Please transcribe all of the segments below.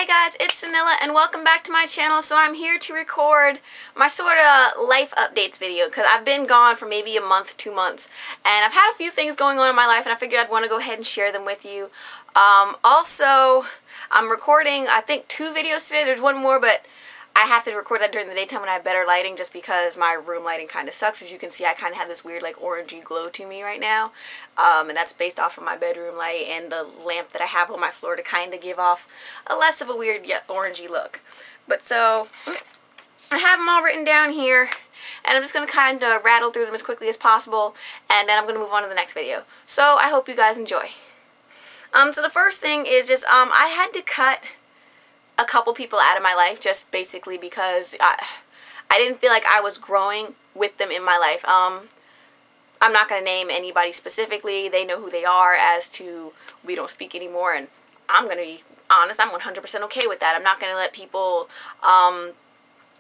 Hi guys, it's Cinnilla and welcome back to my channel. So I'm here to record my sort of life updates video because I've been gone for maybe a month, 2 months, and I've had a few things going on in my life and I figured I'd want to go ahead and share them with you. Also, I'm recording I think 2 videos today. There's one more, but I have to record that during the daytime when I have better lighting just because my room lighting kind of sucks. As you can see, I kind of have this weird like orangey glow to me right now. And that's based off of my bedroom light and the lamp that I have on my floor to kind of give off a less of a weird yet orangey look. But so, I have them all written down here. And I'm just going to kind of rattle through them as quickly as possible. And then I'm going to move on to the next video. So, I hope you guys enjoy. So the first thing is just, I had to cut a couple people out of my life just basically because I didn't feel like I was growing with them in my life. I'm not going to name anybody specifically. They know who they are as to we don't speak anymore, and I'm going to be honest, I'm 100% okay with that. I'm not going to let people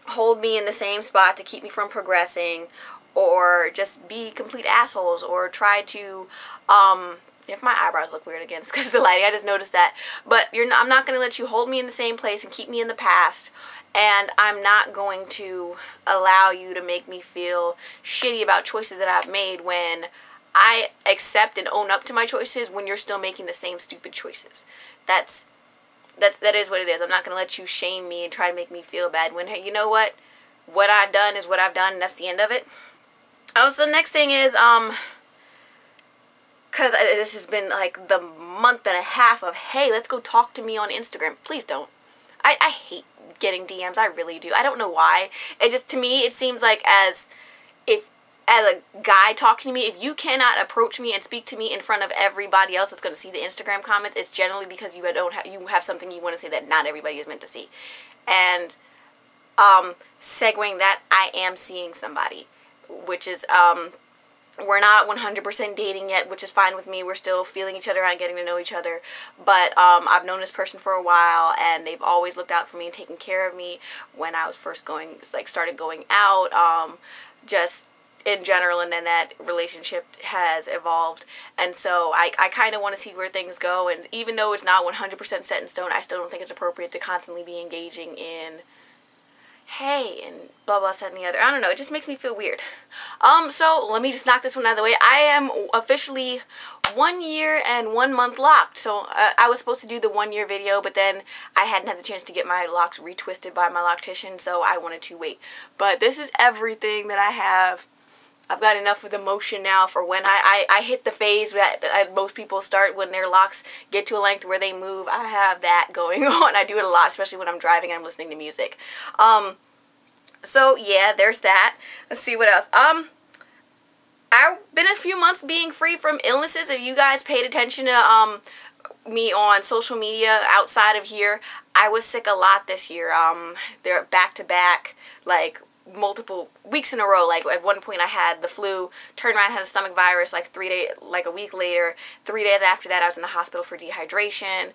hold me in the same spot to keep me from progressing or just be complete assholes or try to if my eyebrows look weird again, it's because of the lighting. I just noticed that. But I'm not going to let you hold me in the same place and keep me in the past. And I'm not going to allow you to make me feel shitty about choices that I've made when I accept and own up to my choices when you're still making the same stupid choices. That is what it is. I'm not going to let you shame me and try to make me feel bad when, hey, you know what? What I've done is what I've done, and that's the end of it. Oh, so the next thing is, because this has been like the month and a half of, hey, let's go talk to me on Instagram. Please don't. I hate getting DMs. I really do. I don't know why. It just, to me, it seems like as a guy talking to me, if you cannot approach me and speak to me in front of everybody else that's going to see the Instagram comments, it's generally because you have something you want to say that not everybody is meant to see. And segueing that, I am seeing somebody, which is we're not 100% dating yet, which is fine with me. We're still feeling each other out and getting to know each other. But I've known this person for a while, and they've always looked out for me and taken care of me when I was first started going out, just in general, and then that relationship has evolved. And so I kind of want to see where things go. And even though it's not 100% set in stone, I still don't think it's appropriate to constantly be engaging in hey, and blah, blah, that, and the other. I don't know. It just makes me feel weird. So let me just knock this one out of the way. I am officially 1 year and 1 month locked. So I was supposed to do the 1 year video, but then I hadn't had the chance to get my locks retwisted by my loctician, so I wanted to wait. But this is everything that I have. I've got enough of the motion now for when I hit the phase that most people start when their locks get to a length where they move. I have that going on. I do it a lot, especially when I'm driving and I'm listening to music. So yeah, there's that. Let's see what else. I've been a few months being free from illnesses. If you guys paid attention to me on social media outside of here, I was sick a lot this year. They're back to back, like multiple weeks in a row. Like at one point I had the flu, turned around, had a stomach virus like a week later. 3 days after that I was in the hospital for dehydration.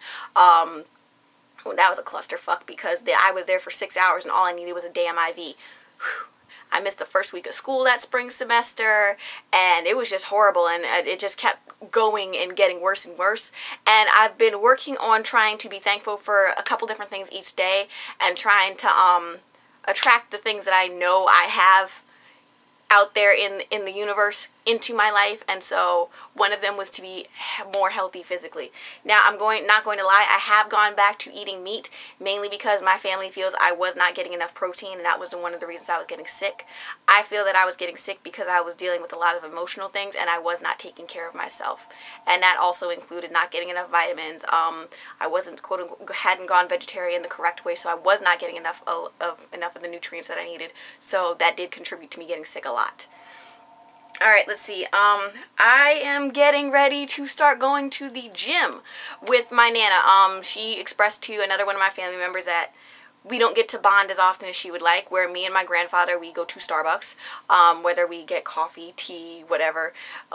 That was a clusterfuck because I was there for 6 hours and all I needed was a damn IV. Whew. I missed the first week of school that spring semester, and it was just horrible, and it just kept going and getting worse and worse. And I've been working on trying to be thankful for a couple different things each day and trying to attract the things that I know I have out there in the universe into my life. And so one of them was to be more healthy physically. Now I'm not going to lie, I have gone back to eating meat mainly because my family feels I was not getting enough protein, and that was one of the reasons I was getting sick. I feel that I was getting sick because I was dealing with a lot of emotional things and I was not taking care of myself, and that also included not getting enough vitamins. I wasn't hadn't gone vegetarian the correct way, so I was not getting enough of the nutrients that I needed, so that did contribute to me getting sick a lot. Alright, let's see. I am getting ready to start going to the gym with my Nana. She expressed to another one of my family members that we don't get to bond as often as she would like, where me and my grandfather, we go to Starbucks, whether we get coffee, tea, whatever.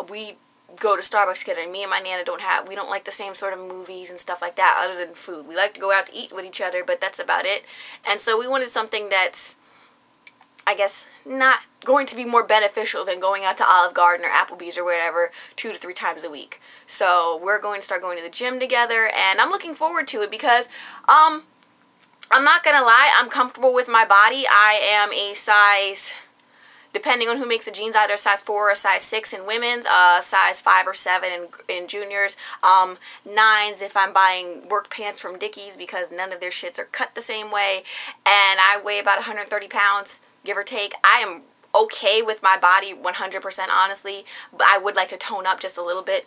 We go to Starbucks together, and me and my Nana we don't like the same sort of movies and stuff like that other than food. We like to go out to eat with each other, but that's about it. And so we wanted something that's, I guess, not going to be more beneficial than going out to Olive Garden or Applebee's or whatever 2 to 3 times a week. So we're going to start going to the gym together, and I'm looking forward to it because I'm not gonna lie, I'm comfortable with my body. I am a size, depending on who makes the jeans, either a size 4 or a size 6 in women's, size 5 or 7 in juniors, 9s if I'm buying work pants from Dickies, because none of their shits are cut the same way, and I weigh about 130 pounds, give or take. I am okay with my body 100% honestly, but I would like to tone up just a little bit.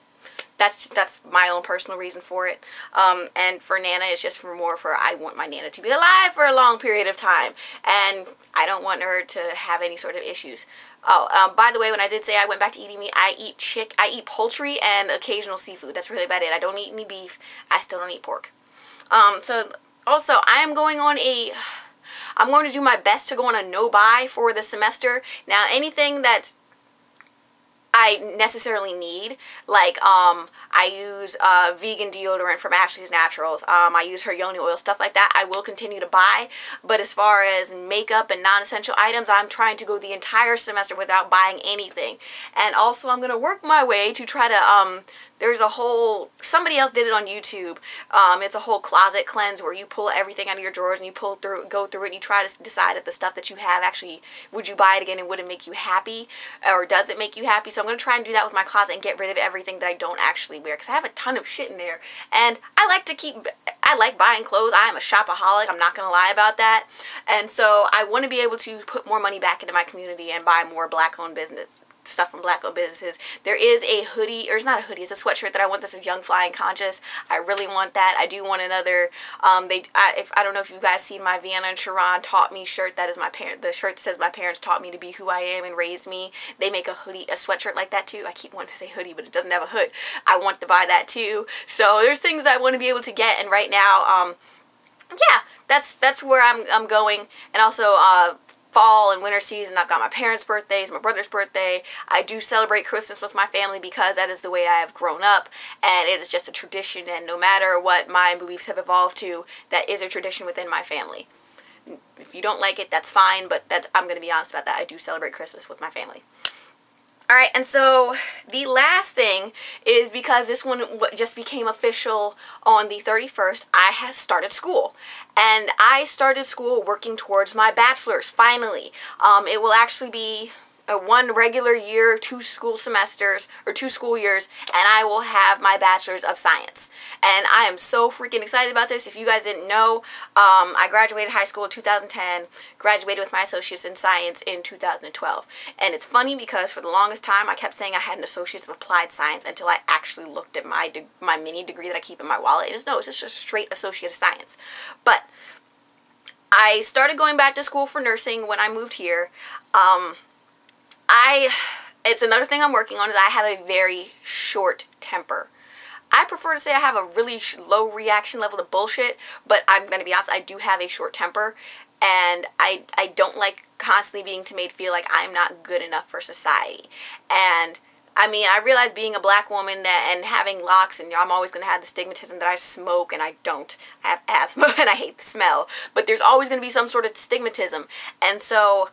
That's my own personal reason for it. And for Nana, it's just I want my Nana to be alive for a long period of time, and I don't want her to have any sort of issues. Oh, by the way, when I did say I went back to eating meat, I eat poultry and occasional seafood. That's really about it. I don't eat any beef. I still don't eat pork. So also, I'm going to do my best to go on a no-buy for the semester. Now, anything that's I necessarily need, like I use vegan deodorant from Ashley's Naturals, I use her yoni oil, stuff like that, I will continue to buy. But as far as makeup and non-essential items, I'm trying to go the entire semester without buying anything. And also I'm going to work my way to try to there's a whole, somebody else did it on YouTube, it's a whole closet cleanse where you pull everything out of your drawers and you go through it and you try to decide if the stuff that you have actually, would you buy it again and would it make you happy, or does it make you happy? So I'm going to try and do that with my closet and get rid of everything that I don't actually wear, because I have a ton of shit in there, and I like buying clothes. I am a shopaholic, I'm not going to lie about that, and so I want to be able to put more money back into my community and buy more black-owned business stuff from black-owned businesses. There is a hoodie, or it's not a hoodie, it's a sweatshirt that I want. This is Young, Fly, and Conscious. I really want that. I do want another, I don't know if you guys seen my Vienna and Sharon taught me shirt. That is the shirt that says my parents taught me to be who I am and raised me. They make a hoodie, a sweatshirt like that too. I keep wanting to say hoodie, but it doesn't have a hood. I want to buy that too. So there's things that I want to be able to get, and right now, yeah, that's where I'm going. And also, fall and winter season, I've got my parents' birthdays, my brother's birthday. I do celebrate Christmas with my family because that is the way I have grown up, and it is just a tradition, and no matter what my beliefs have evolved to, that is a tradition within my family. If you don't like it, that's fine, but I'm going to be honest about that. I do celebrate Christmas with my family. Alright, and so the last thing is, because this one just became official on the 31st, I have started school. And I started school working towards my bachelor's, finally. It will actually be one regular year, 2 school semesters, or 2 school years, and I will have my bachelor's of science. And I am so freaking excited about this. If you guys didn't know, I graduated high school in 2010, graduated with my associates in science in 2012. And it's funny because for the longest time I kept saying I had an associate's of applied science until I actually looked at my mini degree that I keep in my wallet. And it's just a straight associate of science. But I started going back to school for nursing when I moved here. It's another thing I'm working on, is I have a very short temper. I prefer to say I have a really low reaction level to bullshit, but I'm going to be honest, I do have a short temper, and I don't like constantly being made to feel like I'm not good enough for society. And I mean, I realize being a black woman and having locks, and I'm always going to have the stigmatism that I smoke, and I don't. I have asthma, and I hate the smell. But there's always going to be some sort of stigmatism. And so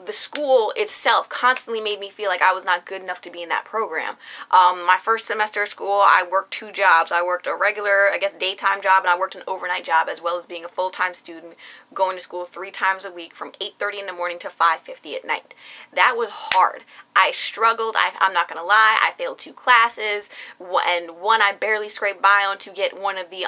the school itself constantly made me feel like I was not good enough to be in that program. My first semester of school, I worked 2 jobs. I worked a regular, I guess, daytime job, and I worked an overnight job, as well as being a full-time student, going to school 3 times a week from 8:30 in the morning to 5:50 at night. That was hard. I struggled. I'm not going to lie. I failed 2 classes, and one I barely scraped by on to get one of the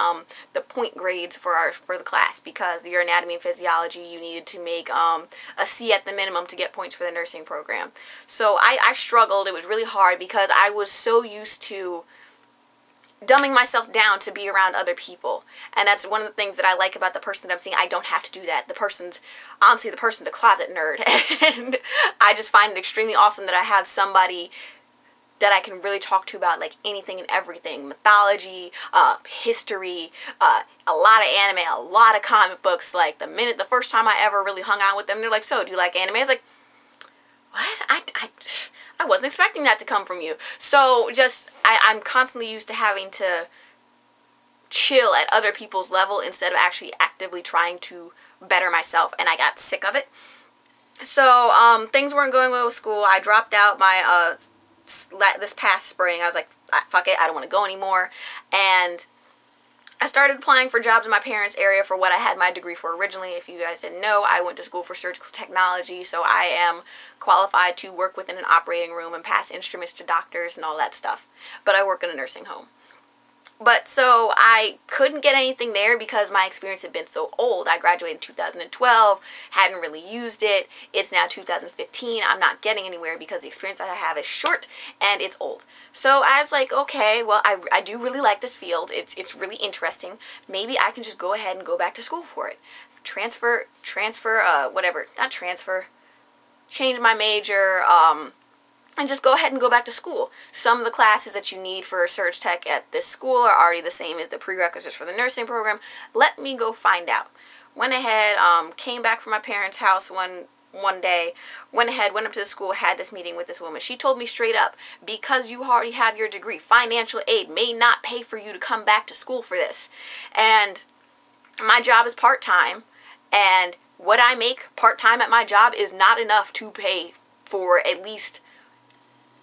point grades for the class, because your anatomy and physiology, you needed to make a C at the minimum to get points for the nursing program. So I struggled. It was really hard because I was so used to dumbing myself down to be around other people. And that's one of the things that I like about the person that I'm seeing. I don't have to do that. Honestly, the person's a closet nerd. And I just find it extremely awesome that I have somebody that I can really talk to about like anything and everything. Mythology, history, a lot of anime, a lot of comic books. Like the first time I ever really hung out with them, they're like, "So, do you like anime?" I was like, "What? I wasn't expecting that to come from you." So I'm constantly used to having to chill at other people's level instead of actually actively trying to better myself, and I got sick of it. So things weren't going well with school. I dropped out my this past spring. I was like, fuck it, I don't want to go anymore. And I started applying for jobs in my parents' area for what I had my degree for originally. If you guys didn't know, I went to school for surgical technology, so I am qualified to work within an operating room and pass instruments to doctors and all that stuff. But I work in a nursing home. But so I couldn't get anything there because my experience had been so old. I graduated in 2012, hadn't really used it. It's now 2015. I'm not getting anywhere because the experience I have is short and it's old. So I was like, okay, well, I do really like this field. It's really interesting. Maybe I can just go ahead and go back to school for it. Change my major, and just go ahead and go back to school. Some of the classes that you need for Surg Tech at this school are already the same as the prerequisites for the nursing program. Let me go find out. Went ahead, came back from my parents' house one day, went up to the school, had this meeting with this woman. She told me straight up, because you already have your degree, financial aid may not pay for you to come back to school for this. And my job is part-time, and what I make part-time at my job is not enough to pay for at least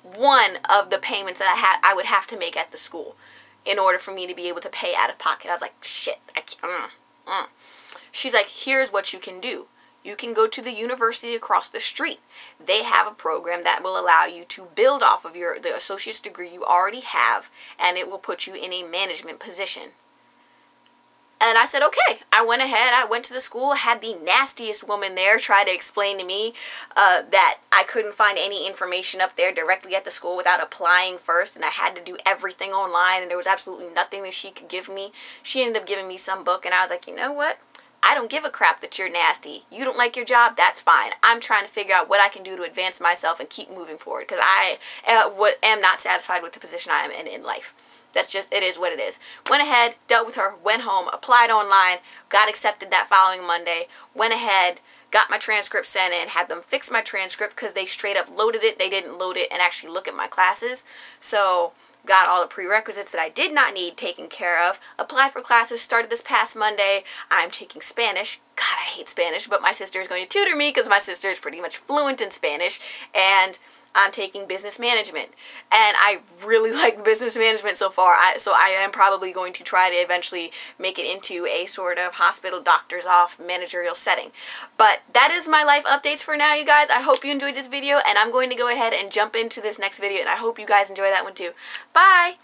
one of the payments that I would have to make at the school in order for me to be able to pay out of pocket. I was like, shit, I can't. She's like, here's what you can do. You can go to the university across the street. They have a program that will allow you to build off of the associate's degree you already have, and it will put you in a management position. And I said, okay. I went ahead, I went to the school, had the nastiest woman there try to explain to me that I couldn't find any information up there directly at the school without applying first, and I had to do everything online, and there was absolutely nothing that she could give me. She ended up giving me some book, and I was like, you know what? I don't give a crap that you're nasty. You don't like your job, that's fine. I'm trying to figure out what I can do to advance myself and keep moving forward, because I am not satisfied with the position I am in life. That's just, it is what it is. Went ahead, dealt with her, went home, applied online, got accepted that following Monday, went ahead, got my transcript sent in, had them fix my transcript because they straight up loaded it. They didn't load it and actually look at my classes. So got all the prerequisites that I did not need taken care of. Applied for classes, started this past Monday. I'm taking Spanish. God, I hate Spanish, but my sister is going to tutor me because my sister is pretty much fluent in Spanish. And I'm taking business management, and I really like business management so far, so I am probably going to try to eventually make it into a sort of hospital doctor's off managerial setting. But that is my life updates for now, you guys. I hope you enjoyed this video, and I'm going to go ahead and jump into this next video, and I hope you guys enjoy that one too. Bye!